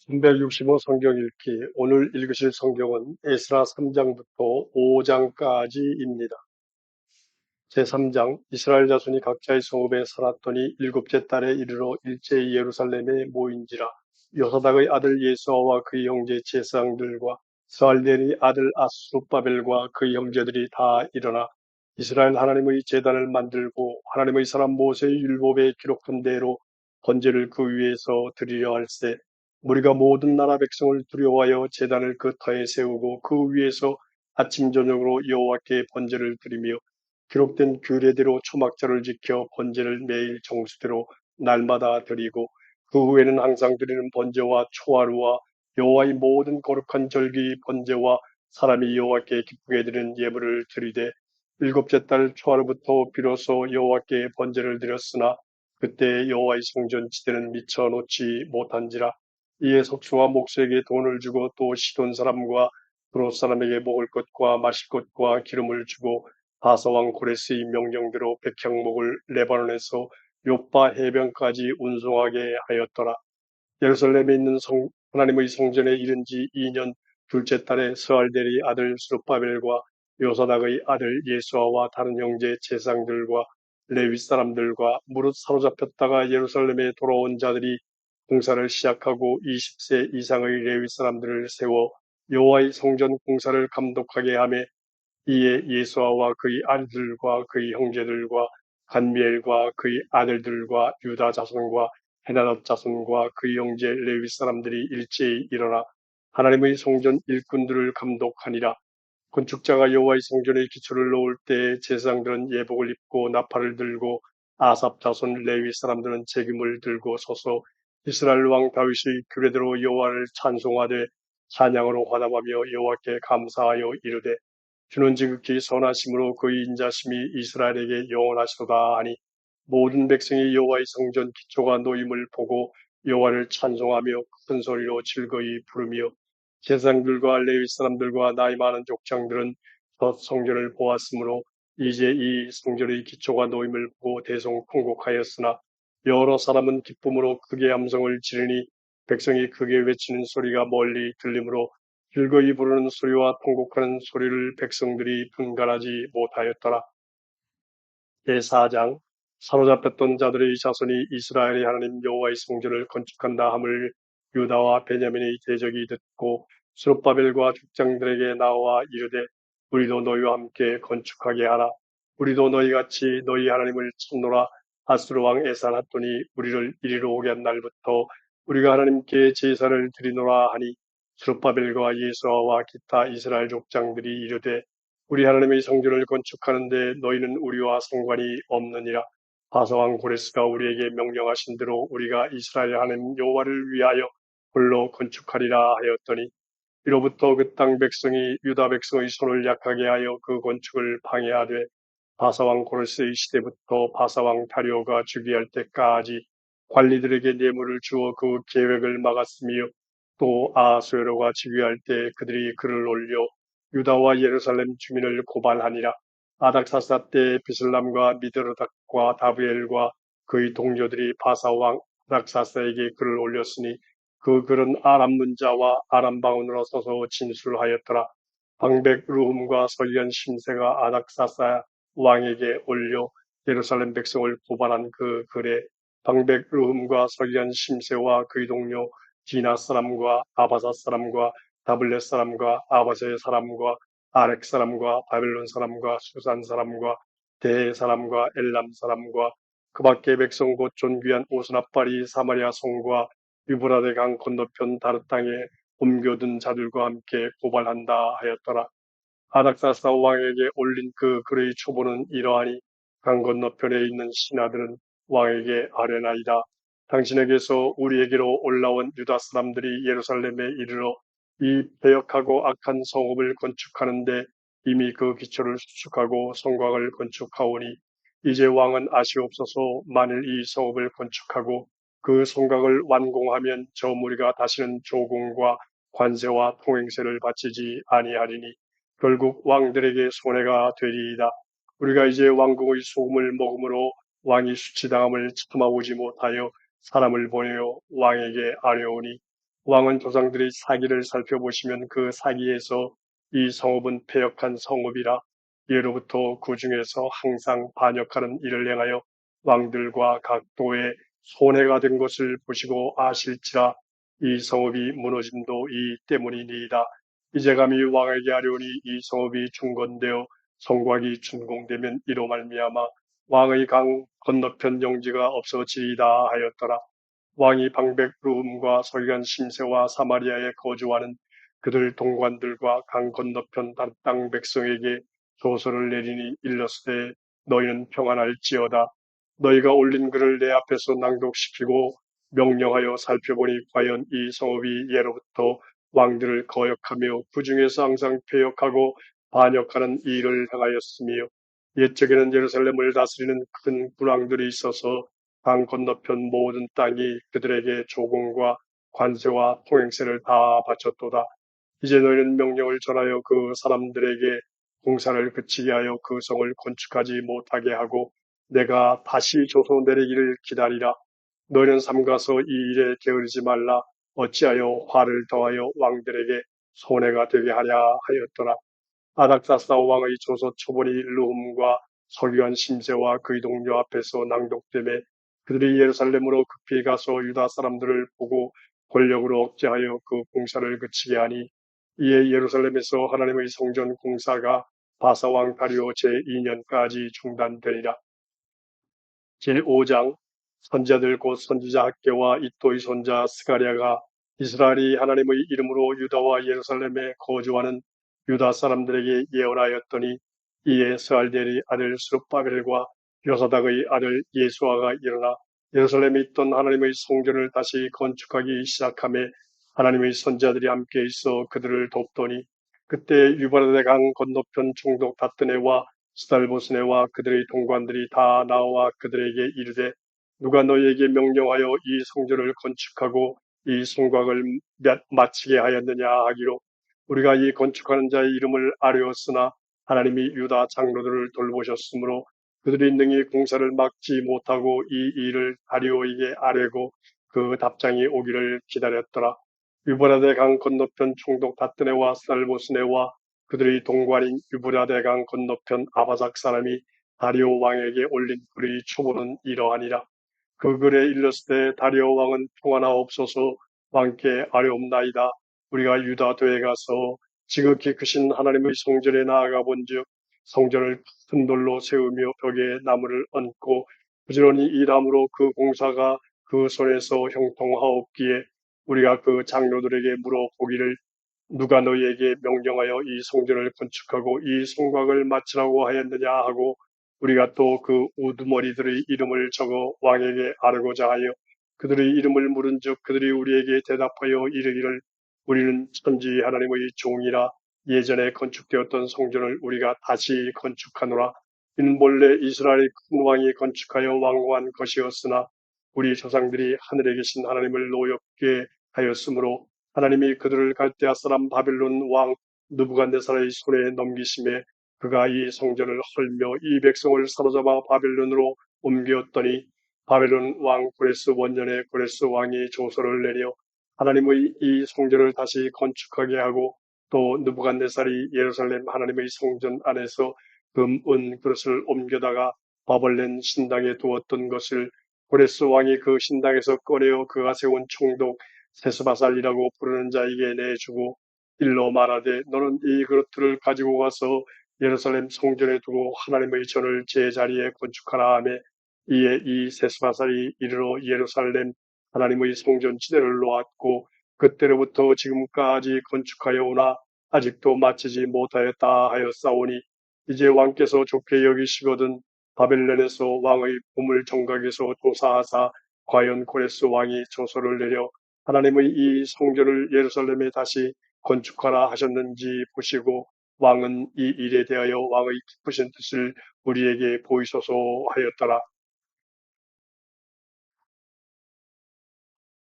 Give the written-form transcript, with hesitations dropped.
365 성경 읽기. 오늘 읽으실 성경은 에스라 3장부터 5장까지입니다. 제3장. 이스라엘 자손이 각자의 성읍에 살았더니 일곱째 달에 이르러 일제히 예루살렘에 모인지라. 요사닥의 아들 예수아와 그의 형제 제사장들과 스알델의 아들 아스룹바벨과 그의 형제들이 다 일어나 이스라엘 하나님의 제단을 만들고 하나님의 사람 모세의 율법에 기록한 대로 번제를 그 위에서 드리려 할세. 우리가 모든 나라 백성을 두려워하여 제단을 그 터에 세우고 그 위에서 아침 저녁으로 여호와께 번제를 드리며 기록된 규례대로 초막절을 지켜 번제를 매일 정수대로 날마다 드리고 그 후에는 항상 드리는 번제와 초하루와 여호와의 모든 거룩한 절기 번제와 사람이 여호와께 기쁘게 드리는 예물을 드리되 일곱째 달 초하루부터 비로소 여호와께 번제를 드렸으나 그때 여호와의 성전 지대는 미쳐 놓지 못한지라. 이에 석수와 목수에게 돈을 주고 또 시돈 사람과 두롯 사람에게 먹을 것과 마실 것과 기름을 주고 바사왕 고레스의 명령대로 백향목을 레바논에서 요빠 해변까지 운송하게 하였더라. 예루살렘에 있는 하나님의 성전에 이른 지 2년 둘째 달에 스알델의 아들 스룹바벨과 요사닥의 아들 예수아와 다른 형제 제사장들과 레위 사람들과 무릇 사로잡혔다가 예루살렘에 돌아온 자들이 공사를 시작하고 20세 이상의 레위 사람들을 세워 여호와의 성전 공사를 감독하게 하며 이에 예수아와 그의 아들들과 그의 형제들과 간미엘과 그의 아들들과 유다 자손과 헤나답 자손과 그의 형제 레위 사람들이 일제히 일어나 하나님의 성전 일꾼들을 감독하니라. 건축자가 여호와의 성전에 기초를 놓을 때에 제사장들은 예복을 입고 나팔을 들고 아삽 자손 레위 사람들은 재금을 들고 서서 이스라엘 왕 다윗의 규례대로 여호와를 찬송하되 찬양으로 화답하며 여호와께 감사하여 이르되 주는 지극히 선하심으로 그의 인자심이 이스라엘에게 영원하시도다 하니 모든 백성이 여호와의 성전 기초가 놓임을 보고 여호와를 찬송하며 큰 소리로 즐거이 부르며 제사장들과 레위 사람들과 나이 많은 족장들은 첫 성전을 보았으므로 이제 이 성전의 기초가 놓임을 보고 대성 통곡하였으나 여러 사람은 기쁨으로 크게 함성을 지르니 백성이 크게 외치는 소리가 멀리 들리므로 즐거이 부르는 소리와 통곡하는 소리를 백성들이 분간하지 못하였더라. 제4장. 사로잡혔던 자들의 자손이 이스라엘의 하나님 여호와의 성전을 건축한다 함을 유다와 베냐민의 대적이 듣고 스룹바벨과 족장들에게 나와 이르되 우리도 너희와 함께 건축하게 하라. 우리도 너희같이 너희 하나님을 찾노라. 아수르 왕 에산하돈이 우리를 이리로 오게 한 날부터 우리가 하나님께 제사를 드리노라 하니 스룹바벨과 예수아와 기타 이스라엘 족장들이 이르되 우리 하나님의 성전을 건축하는데 너희는 우리와 상관이 없느니라. 바사왕 고레스가 우리에게 명령하신 대로 우리가 이스라엘 하나님 여호와를 위하여 홀로 건축하리라 하였더니 이로부터 그 땅 백성이 유다 백성의 손을 약하게 하여 그 건축을 방해하되 바사왕 고레스의 시대부터 바사왕 다리오가 즉위할 때까지 관리들에게 뇌물을 주어 그 계획을 막았으며 또 아하수에로가 즉위할 때 그들이 글을 올려 유다와 예루살렘 주민을 고발하니라. 아닥사사 때 비슬람과 미드르닥과 다브엘과 그의 동료들이 바사왕 아닥사사에게 글을 올렸으니 그 글은 아람 문자와 아람 방언으로 써서 진술하였더라. 방백 루훔과 서기관 심세가 아닥사사 왕에게 올려 예루살렘 백성을 고발한 그 글에 방백 루훔과 서기관 심세와 그의 동료 디나 사람과 아바사 사람과 다블렛 사람과 아바세 사람과 아렉 사람과 바벨론 사람과 수산 사람과 대 사람과 엘람 사람과 그 밖의 백성 곧 존귀한 오스나빨이 사마리아 성과 유브라데 강 건너편 다른 땅에 옮겨둔 자들과 함께 고발한다 하였더라. 아닥사스다 왕에게 올린 그 글의 초보는 이러하니 강 건너편에 있는 신하들은 왕에게 아뢰나이다. 당신에게서 우리에게로 올라온 유다 사람들이 예루살렘에 이르러 이 배역하고 악한 성읍을 건축하는데 이미 그 기초를 수축하고 성곽을 건축하오니 이제 왕은 아시옵소서. 만일 이 성읍을 건축하고 그 성곽을 완공하면 저 무리가 다시는 조공과 관세와 통행세를 바치지 아니하리니 결국 왕들에게 손해가 되리이다. 우리가 이제 왕궁의 소금을 먹음으로 왕이 수치당함을 참아오지 못하여 사람을 보내어 왕에게 아뢰오니 왕은 조상들의 사기를 살펴보시면 그 사기에서 이 성읍은 패역한 성읍이라 예로부터 그 중에서 항상 반역하는 일을 행하여 왕들과 각 도에 손해가 된 것을 보시고 아실지라 이 성읍이 무너짐도 이 때문이니이다. 이제 감히 왕에게 하려니 이 성읍이 중건되어 성곽이 준공되면 이로 말미암아 왕의 강 건너편 영지가 없어지리이다 하였더라. 왕이 방백 루음과 서기관 심세와 사마리아에 거주하는 그들 동관들과 강 건너편 땅 백성에게 조서를 내리니 일렀으되 너희는 평안할지어다. 너희가 올린 글을 내 앞에서 낭독시키고 명령하여 살펴보니 과연 이 성읍이 예로부터 왕들을 거역하며 그 중에서 항상 패역하고 반역하는 일을 행하였으며 옛적에는 예루살렘을 다스리는 큰 군왕들이 있어서 강 건너편 모든 땅이 그들에게 조공과 관세와 통행세를 다 바쳤도다. 이제 너희는 명령을 전하여 그 사람들에게 공사를 그치게 하여 그 성을 건축하지 못하게 하고 내가 다시 조서 내리기를 기다리라. 너희는 삼가서 이 일에 게으르지 말라. 어찌하여 화를 더하여 왕들에게 손해가 되게 하랴 하였더라. 아닥사스다 왕의 조서 초본이 르훔과 서기관 심세와 그의 동료 앞에서 낭독되매 그들이 예루살렘으로 급히 가서 유다 사람들을 보고 권력으로 억제하여 그 공사를 그치게 하니 이에 예루살렘에서 하나님의 성전 공사가 바사왕 다리오 제2년까지 중단되리라. 제5장 선지자들 곧 선지자 학개와 이또의 손자 스가랴가 이스라엘이 하나님의 이름으로 유다와 예루살렘에 거주하는 유다 사람들에게 예언하였더니 이에 스알델의 아들 스룹바벨과 요사닥의 아들 예수아가 일어나 예루살렘에 있던 하나님의 성전을 다시 건축하기 시작하며 하나님의 선지자들이 함께 있어 그들을 돕더니 그때 유브라데 강 건너편 총독 다뜨네와 스달보스네와 그들의 동관들이 다 나와 그들에게 이르되 누가 너희에게 명령하여 이 성전을 건축하고 이 성곽을 마치게 하였느냐 하기로 우리가 이 건축하는 자의 이름을 아뢰었으나 하나님이 유다 장로들을 돌보셨으므로 그들이 능히 공사를 막지 못하고 이 일을 다리오에게 아뢰고 그 답장이 오기를 기다렸더라. 유브라데 강 건너편 총독 다뜨네와 스달보스네와 그들의 동관인 유브라데 강 건너편 아바삭 사람이 다리오 왕에게 올린 글의 초보는 이러하니라. 그 글에 일렀을 때 다리오 왕은 평안하옵소서 왕께 아뢰옵나이다. 우리가 유다 도에 가서 지극히 크신 하나님의 성전에 나아가 본즉 성전을 큰 돌로 세우며 벽에 나무를 얹고 부지런히 일함으로 그 공사가 그 손에서 형통하옵기에 우리가 그 장로들에게 물어보기를 누가 너희에게 명령하여 이 성전을 건축하고 이 성곽을 마치라고 하였느냐 하고 우리가 또 그 우두머리들의 이름을 적어 왕에게 아뢰고자 하여 그들의 이름을 물은즉 그들이 우리에게 대답하여 이르기를 우리는 천지 하나님의 종이라 예전에 건축되었던 성전을 우리가 다시 건축하노라. 이는 본래 이스라엘의 큰 왕이 건축하여 완공한 것이었으나 우리 조상들이 하늘에 계신 하나님을 노엽게 하였으므로 하나님이 그들을 갈대아 사람 바빌론 왕 느부갓네살의 손에 넘기심에 그가 이 성전을 헐며 이 백성을 사로잡아 바빌론으로 옮겼더니 바벨론 왕 고레스 원년에 고레스 왕이 조서를 내려 하나님의 이 성전을 다시 건축하게 하고 또 느부갓네살이 예루살렘 하나님의 성전 안에서 금, 은 그릇을 옮겨다가 바벌렌 신당에 두었던 것을 고레스 왕이 그 신당에서 꺼내어 그가 세운 총독 세스바살이라고 부르는 자에게 내주고 일러 말하되 너는 이 그릇들을 가지고 가서 예루살렘 성전에 두고 하나님의 전을 제자리에 건축하라 하며 이에 이 세스바살이 이르러 예루살렘 하나님의 성전 지대를 놓았고 그때로부터 지금까지 건축하여 오나 아직도 마치지 못하였다 하였사오니 이제 왕께서 좋게 여기시거든 바벨론에서 왕의 보물 정각에서 조사하사 과연 고레스 왕이 조서를 내려 하나님의 이 성전을 예루살렘에 다시 건축하라 하셨는지 보시고 왕은 이 일에 대하여 왕의 기쁘신 뜻을 우리에게 보이소서 하였더라.